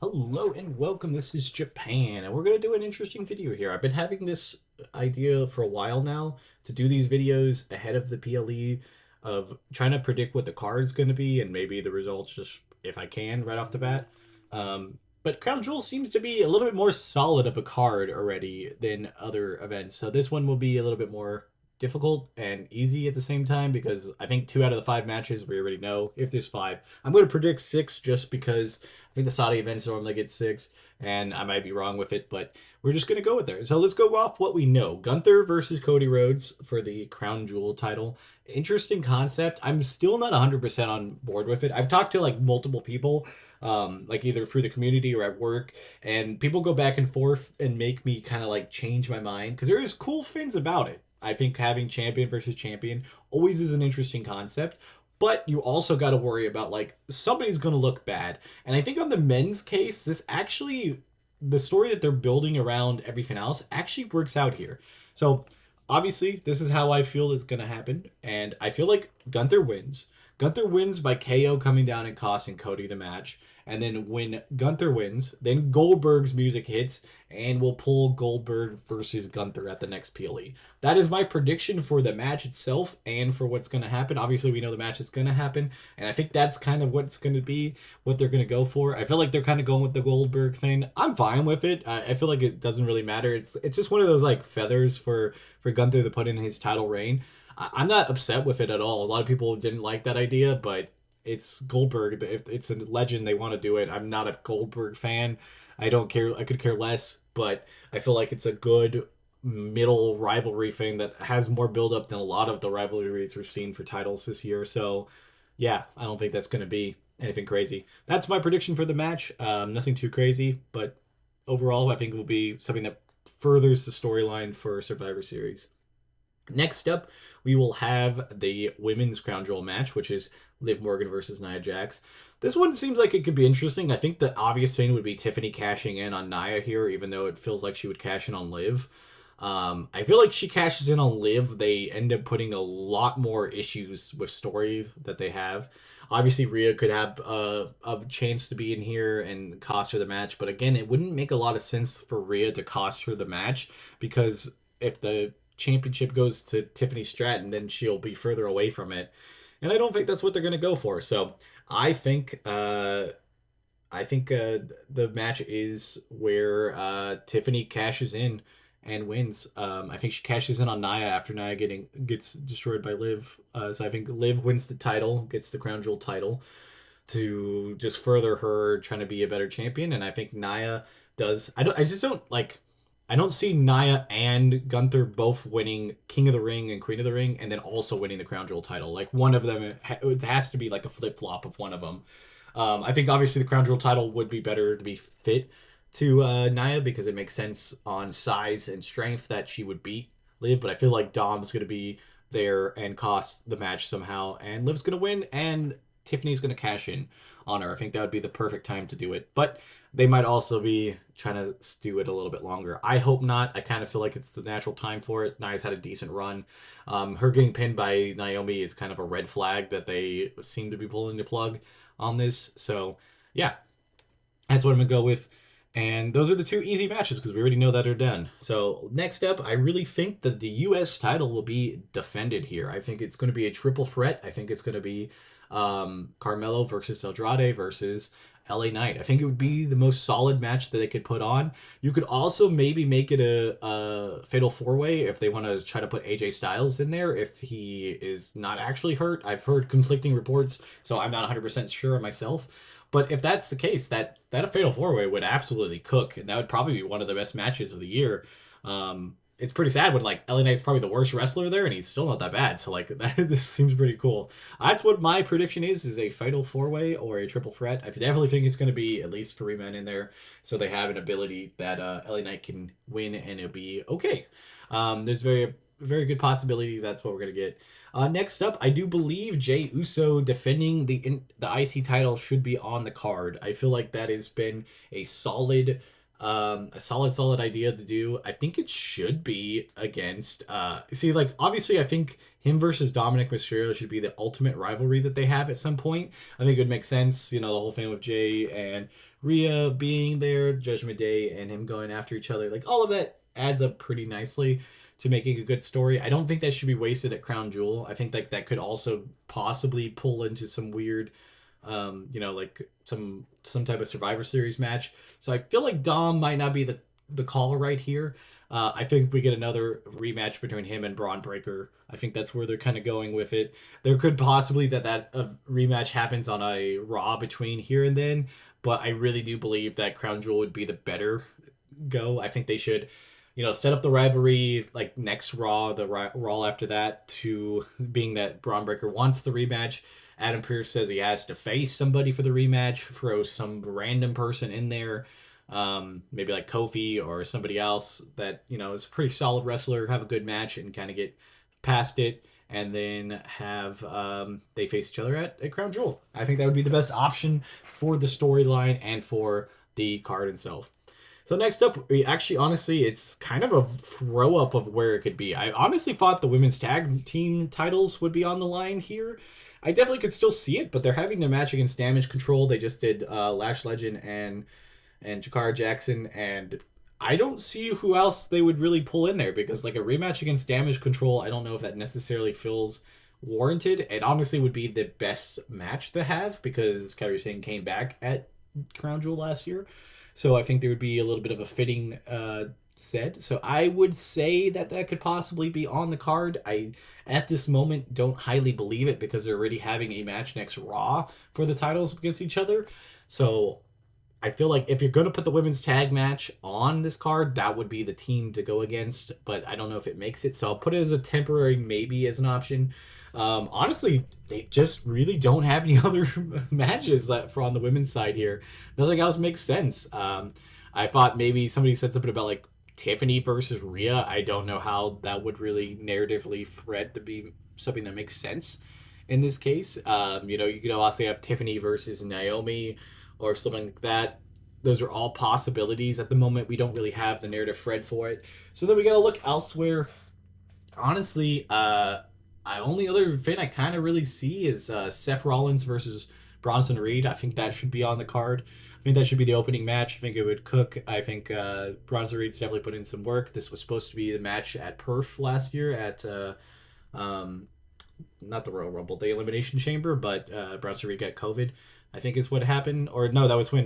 Hello and welcome. This is Japan, and we're going to do an interesting video here. I've been having this idea for a while now to do these videos ahead of the PLE of trying to predict what the card is going to be and maybe the results just if I can right off the bat. But Crown Jewel seems to be a little bit more solid of a card already than other events. So this one will be a little bit more difficult and easy at the same time because I think 2 out of the 5 matches we already know if there's 5. I'm going to predict 6 just because I think the Saudi events normally get 6, and I might be wrong with it, but we're just going to go with it. So let's go off what we know. Gunther versus Cody Rhodes for the Crown Jewel title. Interesting concept. I'm still not 100% on board with it. I've talked to like multiple people, like either through the community or at work, and people go back and forth and make me kind of like change my mind because there is cool things about it. I think having champion versus champion always is an interesting concept, but you also got to worry about like somebody's going to look bad. And I think on the men's case, this actually, the story that they're building around everything else actually works out here. So obviously, this is how I feel is going to happen. And I feel like Gunther wins. Gunther wins by KO coming down and costing Cody the match. And then when Gunther wins, then Goldberg's music hits and we'll pull Goldberg versus Gunther at the next PLE. That is my prediction for the match itself and for what's going to happen. Obviously, we know the match is going to happen, and I think that's kind of what's going to be what they're going to go for. I feel like they're kind of going with the Goldberg thing. I'm fine with it. I feel like it doesn't really matter. It's just one of those like feathers for Gunther to put in his title reign. I'm not upset with it at all. A lot of people didn't like that idea, but it's Goldberg. If it's a legend, they want to do it. I'm not a Goldberg fan. I don't care. I could care less, but I feel like it's a good middle rivalry thing that has more build up than a lot of the rivalries we've seen for titles this year. So, yeah, I don't think that's going to be anything crazy. That's my prediction for the match. Nothing too crazy, but overall, I think it will be something that furthers the storyline for Survivor Series. Next up, we will have the women's crown jewel match, which is Liv Morgan versus Nia Jax. This one seems like it could be interesting. I think the obvious thing would be Tiffany cashing in on Nia here, even though it feels like she would cash in on Liv. I feel like she cashes in on Liv. They end up putting a lot more issues with stories that they have. Obviously, Rhea could have a chance to be in here and cost her the match, but again, it wouldn't make a lot of sense for Rhea to cost her the match because if the championship goes to Tiffany Stratton, then she'll be further away from it. And I don't think that's what they're going to go for. So I think the match is where Tiffany cashes in and wins. I think she cashes in on Nia after Nia gets destroyed by Liv. So I think Liv wins the title, gets the crown jewel title to just further her trying to be a better champion. And I think Nia does. I just don't like. I don't see Nia and Gunther both winning King of the Ring and Queen of the Ring, and then also winning the Crown Jewel title. Like one of them, it has to be like a flip flop of one of them. I think obviously the Crown Jewel title would be better to be fit to Nia because it makes sense on size and strength that she would beat Liv. But I feel like Dom's going to be there and cost the match somehow, and Liv's going to win, and Tiffany's going to cash in on her. I think that would be the perfect time to do it. But they might also be trying to stew it a little bit longer. I hope not. I kind of feel like it's the natural time for it. Nia's had a decent run. Her getting pinned by Naomi is kind of a red flag that they seem to be pulling the plug on this. So, yeah, that's what I'm going to go with. And those are the two easy matches because we already know that are done. So next up, I really think that the U.S. title will be defended here. I think it's going to be a triple threat. I think it's going to be Carmelo versus Andrade versus LA Knight. I think it would be the most solid match that they could put on. You could also maybe make it a fatal four-way if they want to try to put AJ Styles in there if he is not actually hurt. I've heard conflicting reports, so I'm not 100% sure myself. But if that's the case, that a fatal four-way would absolutely cook, and that would probably be one of the best matches of the year. It's pretty sad when like LA Knight's probably the worst wrestler there, and he's still not that bad. So like this seems pretty cool. That's what my prediction is a fatal four-way or a triple threat. I definitely think it's going to be at least 3 men in there, so they have an ability that LA Knight can win, and it'll be okay. There's very good possibility that's what we're gonna get. Next up, I do believe Jey Uso defending the IC title should be on the card. I feel like that has been a solid A solid idea to do. I think it should be against see, like, obviously I think him versus Dominic Mysterio should be the ultimate rivalry that they have at some point. I think it would make sense, you know, the whole thing with Jay and Rhea being there, Judgment Day, and him going after each other. Like, all of that adds up pretty nicely to making a good story. I don't think that should be wasted at Crown Jewel. I think like that could also possibly pull into some weird you know, like some type of Survivor Series match. So I feel like Dom might not be the call right here. I think we get another rematch between him and Braun Breaker. I think that's where they're kind of going with it. There could possibly that a rematch happens on a Raw between here and then, but I really do believe that Crown Jewel would be the better go. I think they should, you know, set up the rivalry like next Raw, the Raw after that, to being that Braun Breaker wants the rematch. Adam Pearce says he has to face somebody for the rematch, throw some random person in there, maybe like Kofi or somebody else that, you know, is a pretty solid wrestler, have a good match and kind of get past it, and then have they face each other at Crown Jewel. I think that would be the best option for the storyline and for the card itself. So next up, we actually, honestly, it's kind of a throw up of where it could be. I honestly thought the women's tag team titles would be on the line here. I definitely could still see it, but they're having their match against Damage Control. They just did Lash Legend and Jakara Jackson, and I don't see who else they would really pull in there, because like a rematch against Damage Control, I don't know if that necessarily feels warranted. It honestly would be the best match to have, because Kairi Sane came back at Crown Jewel last year. So I think there would be a little bit of a fitting set. So I would say that that could possibly be on the card. I, at this moment, don't highly believe it, because they're already having a match next Raw for the titles against each other. So I feel like if you're going to put the women's tag match on this card, that would be the team to go against. But I don't know if it makes it. So I'll put it as a temporary maybe as an option. Honestly, they just really don't have any other matches for on the women's side here. Nothing else makes sense. I thought maybe somebody said something about like Tiffany versus Rhea. I don't know how that would really narratively thread to be something that makes sense in this case. You know, you could also have Tiffany versus Naomi or something like that. Those are all possibilities. At the moment, we don't really have the narrative thread for it. So then we got to look elsewhere. Honestly, I only other fit I kind of really see is Seth Rollins versus Bronson Reed. I think that should be on the card. I think that should be the opening match. I think it would cook. I think Bronson Reed's definitely put in some work. This was supposed to be the match at Perth last year at not the Royal Rumble, the Elimination Chamber, but Bronson Reed got COVID, I think is what happened. Or no, that was when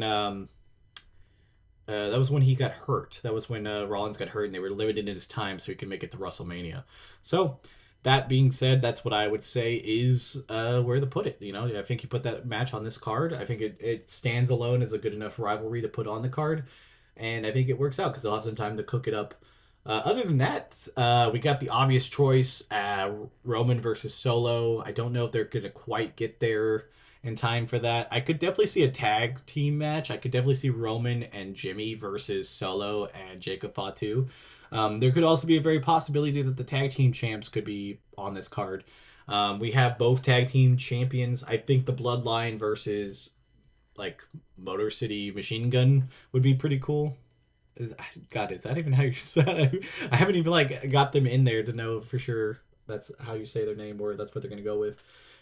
he got hurt. That was when Rollins got hurt, and they were limited in his time so he could make it to WrestleMania. So that being said, that's what I would say is where to put it. You know, I think you put that match on this card. I think it stands alone as a good enough rivalry to put on the card, and I think it works out because they'll have some time to cook it up. Other than that, we got the obvious choice, Roman versus Solo. I don't know if they're going to quite get there in time for that. I could definitely see a tag team match. I could definitely see Roman and Jimmy versus Solo and Jacob Fatu. There could also be a very possibility that the tag team champs could be on this card. We have both tag team champions. I think the Bloodline versus like Motor City Machine Gun would be pretty cool. God, is that even how you say it? I haven't even like got them in there to know for sure that's how you say their name or that's what they're gonna go with.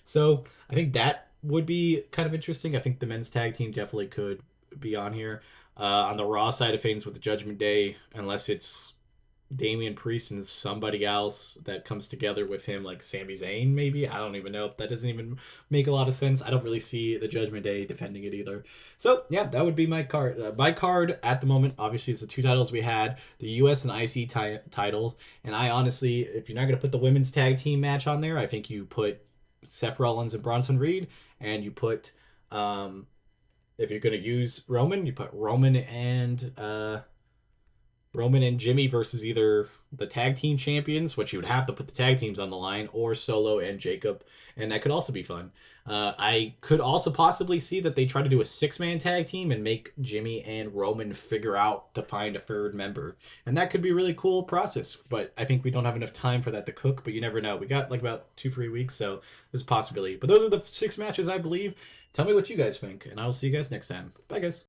So I think that would be kind of interesting. I think the men's tag team definitely could be on here. On the Raw side of things with the Judgment Day, unless it's Damian Priest and somebody else that comes together with him, like Sami Zayn, maybe. I don't even know. That doesn't even make a lot of sense. I don't really see the Judgment Day defending it either. So, yeah, that would be my card. My card at the moment, obviously, is the two titles we had, the US and IC titles. And I honestly, if you're not going to put the women's tag team match on there, I think you put Seth Rollins and Bronson Reed, and you put, if you're going to use Roman, you put Roman and Jimmy versus either the tag team champions, which you would have to put the tag teams on the line, or Solo and Jacob, and that could also be fun. I could also possibly see that they try to do a six-man tag team and make Jimmy and Roman figure out to find a third member, and that could be a really cool process, but I think we don't have enough time for that to cook, but you never know. We got like about 2-3 weeks, so there's a possibility. But those are the 6 matches, I believe. Tell me what you guys think, and I'll see you guys next time. Bye, guys.